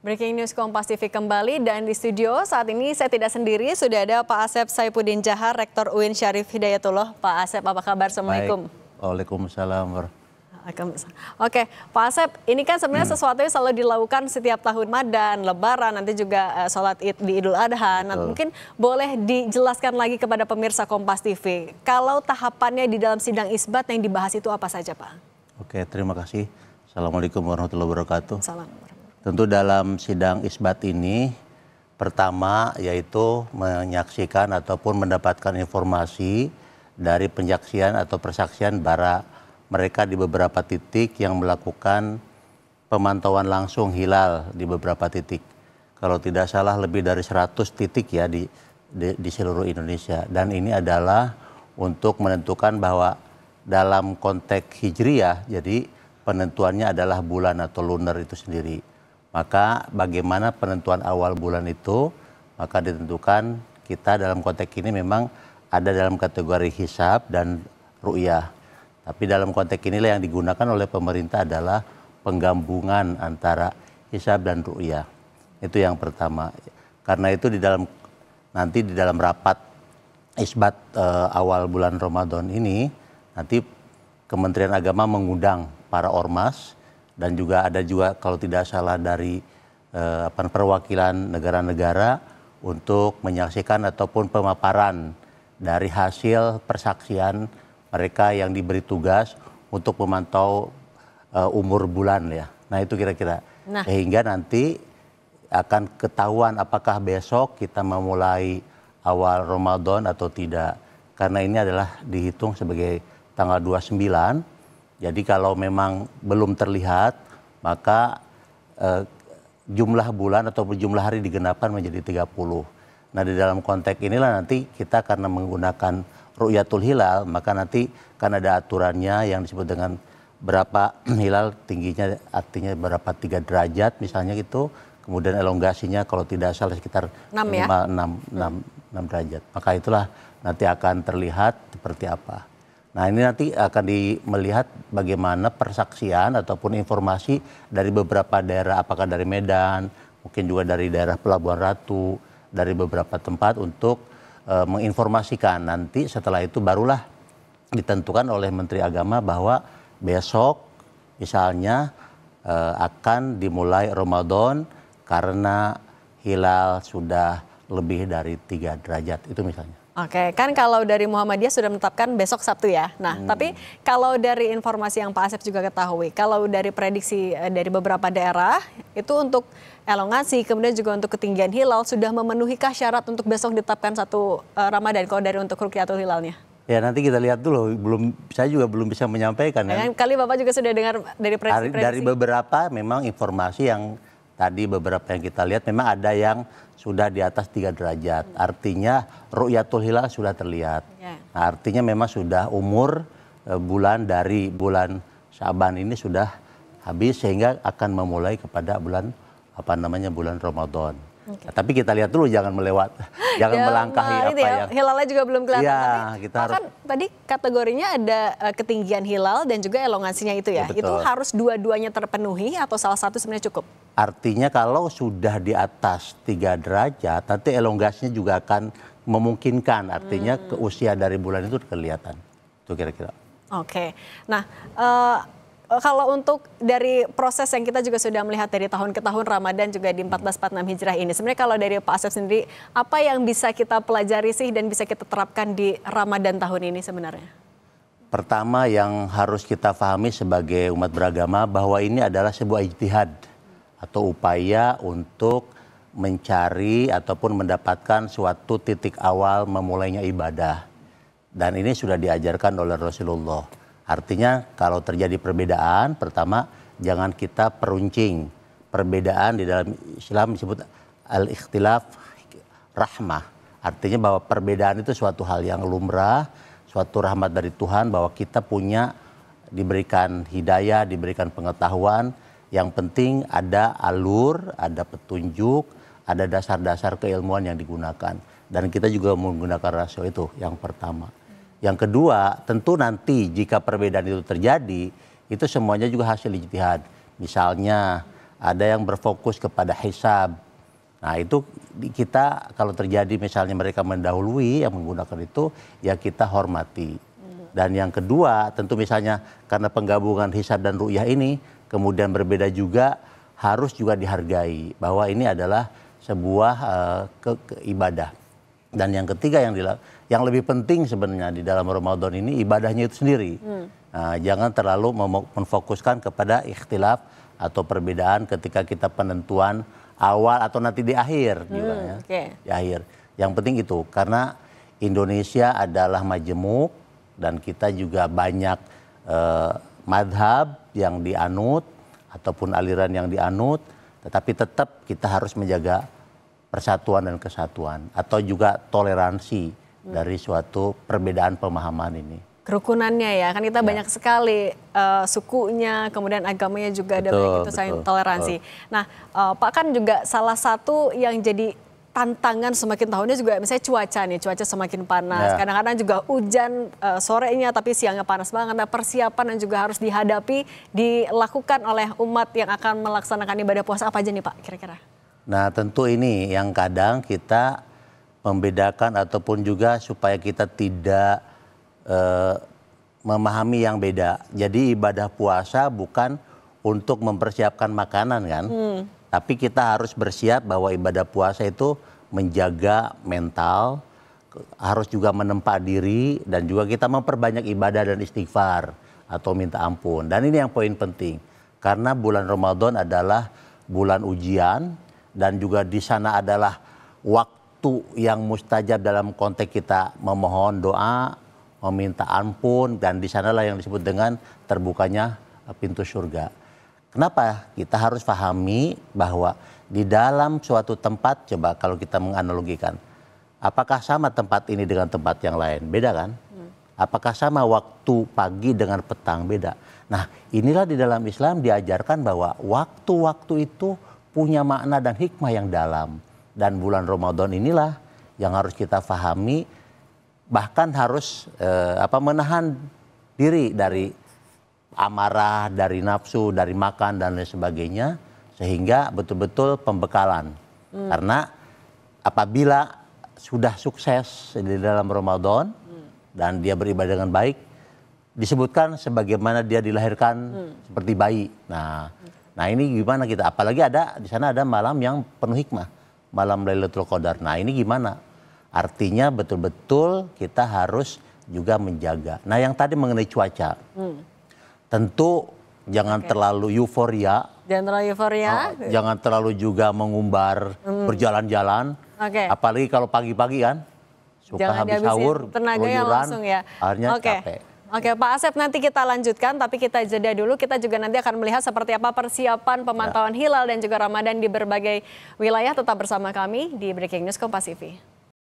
Breaking News Kompas TV kembali dan di studio saat ini saya tidak sendiri, sudah ada Pak Asep Saifuddin Djahar, Rektor UIN Syarif Hidayatullah. Pak Asep, apa kabar? Assalamualaikum. Waalaikumsalam. Oke, Pak Asep, ini kan sebenarnya sesuatu yang selalu dilakukan setiap tahun Ramadan, Lebaran, nanti juga sholat Id di Idul Adha. Nah, mungkin boleh dijelaskan lagi kepada pemirsa Kompas TV, kalau tahapannya di dalam sidang isbat yang dibahas itu apa saja, Pak? Oke, terima kasih. Assalamualaikum warahmatullahi wabarakatuh. Assalamualaikum. Tentu dalam sidang isbat ini, pertama yaitu menyaksikan ataupun mendapatkan informasi dari penyaksian atau persaksian mereka di beberapa titik yang melakukan pemantauan langsung hilal di beberapa titik. Kalau tidak salah lebih dari 100 titik ya di seluruh Indonesia. Dan ini adalah untuk menentukan bahwa dalam konteks hijriyah, jadi penentuannya adalah bulan atau lunar itu sendiri. Maka bagaimana penentuan awal bulan itu, maka ditentukan kita dalam konteks ini memang ada dalam kategori hisab dan ru'yah. Tapi dalam konteks inilah yang digunakan oleh pemerintah adalah penggabungan antara hisab dan ru'yah. Itu yang pertama. Karena itu nanti di dalam rapat isbat awal bulan Ramadan ini, nanti Kementerian Agama mengundang para ormas, dan juga ada kalau tidak salah dari perwakilan negara-negara untuk menyaksikan ataupun pemaparan dari hasil persaksian mereka yang diberi tugas untuk memantau umur bulan ya. Nah itu kira-kira. Sehingga nanti akan ketahuan apakah besok kita memulai awal Ramadan atau tidak. Karena ini adalah dihitung sebagai tanggal 29. Jadi kalau memang belum terlihat, maka jumlah bulan ataupun jumlah hari digenapkan menjadi 30. Nah di dalam konteks inilah nanti kita karena menggunakan ru'yatul hilal, maka nanti kan ada aturannya yang disebut dengan berapa hilal tingginya, artinya berapa 3 derajat misalnya gitu. Kemudian elongasinya kalau tidak salah sekitar 6 derajat. Maka itulah nanti akan terlihat seperti apa. Nah ini nanti akan melihat bagaimana persaksian ataupun informasi dari beberapa daerah, apakah dari Medan, mungkin juga dari daerah Pelabuhan Ratu, dari beberapa tempat untuk menginformasikan. Nanti setelah itu barulah ditentukan oleh Menteri Agama bahwa besok misalnya akan dimulai Ramadan karena hilal sudah lebih dari 3 derajat, itu misalnya. Oke, kan kalau dari Muhammadiyah sudah menetapkan besok Sabtu ya. Nah, tapi kalau dari informasi yang Pak Asep juga ketahui, kalau dari prediksi dari beberapa daerah, itu untuk elongasi, kemudian juga untuk ketinggian hilal, sudah memenuhikah syarat untuk besok ditetapkan 1 Ramadan, kalau dari untuk rukyatul hilalnya? Ya nanti kita lihat dulu, saya juga belum bisa menyampaikan. Ya, kali Bapak juga sudah dengar dari prediksi. Dari beberapa memang informasi yang tadi beberapa yang kita lihat memang ada yang sudah di atas 3 derajat. Artinya ru'yatul hilal sudah terlihat. Nah, artinya memang sudah umur bulan dari bulan Syaban ini sudah habis sehingga akan memulai kepada bulan bulan Ramadan. Nah, tapi kita lihat dulu, jangan melangkahi apa yang hilalnya juga belum kelihatan. Ya, tapi kan tadi kategorinya ada ketinggian hilal dan juga elongasinya itu ya. Itu harus dua-duanya terpenuhi atau salah satu sebenarnya cukup? Artinya kalau sudah di atas 3 derajat, nanti elongasinya juga akan memungkinkan. Artinya ke usia dari bulan itu kelihatan. Itu kira-kira. Oke. Nah, kalau untuk dari proses yang kita juga sudah melihat dari tahun ke tahun Ramadan juga di 1446 Hijrah ini. Sebenarnya kalau dari Pak Asep sendiri, apa yang bisa kita pelajari sih dan bisa kita terapkan di Ramadan tahun ini sebenarnya? Pertama yang harus kita pahami sebagai umat beragama bahwa ini adalah sebuah ijtihad atau upaya untuk mencari ataupun mendapatkan suatu titik awal memulainya ibadah. Dan ini sudah diajarkan oleh Rasulullah. Artinya kalau terjadi perbedaan, pertama jangan kita peruncing. Perbedaan di dalam Islam disebut al-ikhtilaf rahmah. Artinya bahwa perbedaan itu suatu hal yang lumrah, suatu rahmat dari Tuhan bahwa kita diberikan hidayah, diberikan pengetahuan. Yang penting ada alur, ada petunjuk, ada dasar-dasar keilmuan yang digunakan. Dan kita juga menggunakan rasio itu yang pertama. Yang kedua, tentu nanti jika perbedaan itu terjadi, itu semuanya juga hasil ijtihad. Misalnya ada yang berfokus kepada hisab. Nah itu kita kalau terjadi misalnya mereka mendahului yang menggunakan itu, ya kita hormati. Dan yang kedua tentu misalnya karena penggabungan hisab dan ru'yah ini kemudian berbeda juga, harus juga dihargai bahwa ini adalah sebuah ibadah. Dan yang ketiga yang lebih penting sebenarnya di dalam Ramadan ini ibadahnya itu sendiri. Nah, jangan terlalu memfokuskan kepada ikhtilaf atau perbedaan ketika kita penentuan awal atau nanti di akhir juga ya. Di akhir. Yang penting itu karena Indonesia adalah majemuk dan kita juga banyak madhab yang dianut ataupun aliran yang dianut, tetapi tetap kita harus menjaga persatuan dan kesatuan atau juga toleransi dari suatu perbedaan pemahaman ini. Kerukunannya ya, kan kita banyak sekali sukunya, kemudian agamanya juga ada banyak itu saling toleransi. Nah, Pak kan juga salah satu yang jadi tantangan semakin tahunnya juga misalnya cuaca nih, cuaca semakin panas. Kadang-kadang juga hujan sorenya tapi siangnya panas banget. Nah, persiapan yang juga harus dihadapi, dilakukan oleh umat yang akan melaksanakan ibadah puasa apa aja nih Pak kira-kira? Nah tentu ini yang kadang kita membedakan ataupun juga supaya kita tidak memahami yang beda. Jadi ibadah puasa bukan untuk mempersiapkan makanan kan. Tapi kita harus bersiap bahwa ibadah puasa itu menjaga mental, harus juga menempa diri dan juga kita memperbanyak ibadah dan istighfar atau minta ampun. Dan ini yang poin penting. Karena bulan Ramadan adalah bulan ujian dan juga di sana adalah waktu yang mustajab dalam konteks kita memohon doa, meminta ampun dan di sanalah yang disebut dengan terbukanya pintu surga. Kenapa? Kita harus pahami bahwa di dalam suatu tempat, coba kalau kita menganalogikan, apakah sama tempat ini dengan tempat yang lain? Beda kan? Apakah sama waktu pagi dengan petang? Beda. Nah inilah di dalam Islam diajarkan bahwa waktu-waktu itu punya makna dan hikmah yang dalam. Dan bulan Ramadan inilah yang harus kita pahami, bahkan harus menahan diri dari amarah, dari nafsu, dari makan dan lain sebagainya, sehingga betul-betul pembekalan. Karena apabila sudah sukses di dalam Ramadan dan dia beribadah dengan baik, disebutkan sebagaimana dia dilahirkan seperti bayi. Nah ini gimana kita? Apalagi ada di sana ada malam yang penuh hikmah, malam Lailatul Qadar. Nah ini gimana? Artinya betul-betul kita harus juga menjaga. Nah yang tadi mengenai cuaca. Tentu jangan terlalu euforia. Jangan terlalu euforia. Jangan terlalu juga mengumbar berjalan-jalan. Apalagi kalau pagi-pagi kan. Suka habis sahur, tenaganya langsung ya. Akhirnya capek. Oke Pak Asep, nanti kita lanjutkan tapi kita jeda dulu. Kita juga nanti akan melihat seperti apa persiapan pemantauan hilal dan juga Ramadan di berbagai wilayah. Tetap bersama kami di Breaking News Kompas TV.